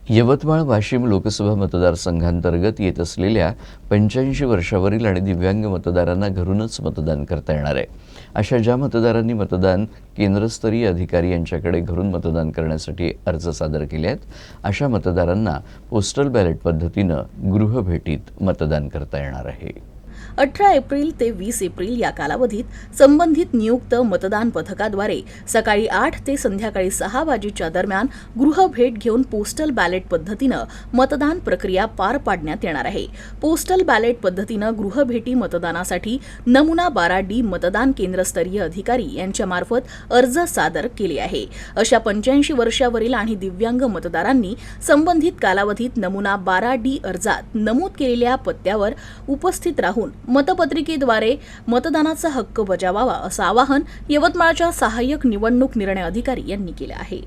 यवतमाळ वाशिम लोकसभा मतदारसंघांतर्गत येत असलेल्या 85 वर्षावरील आणि दिव्यांग मतदारांना घरूनच मतदान करता येणार आहे. अशा ज्या मतदारांनी मतदान केंद्रस्तरीय अधिकारी यांच्याकडे घरून मतदान करण्यासाठी अर्ज सादर केले आहेत, अशा मतदारांना पोस्टल बॅलेट पद्धतीनं गृहभेटीत मतदान करता येणार आहे. 18 एप्रिल ते 20 एप्रिल या कालावधीत संबंधित नियुक्त मतदान पथकाद्वारे सकाळी 8 ते संध्याकाळी 6 वाजेच्या दरम्यान गृहभेट घेऊन पोस्टल बॅलेट पद्धतीनं मतदान प्रक्रिया पार पाडण्यात येणार आहे. पोस्टल बॅलेट पद्धतीनं गृहभेटी मतदानासाठी नमुना 12D मतदान केंद्रस्तरीय अधिकारी यांच्यामार्फत अर्ज सादर केले आहे. अशा 85 वर्षावरील आणि दिव्यांग मतदारांनी संबंधित कालावधीत नमुना 12D अर्जात नमूद केलेल्या पत्त्यावर उपस्थित राहून मतपत्रिकेद्वारे मतदानाचा हक्क बजावावा असं आवाहन यवतमाळच्या सहाय्यक निवडणूक निर्णय अधिकारी यांनी केलं आहे.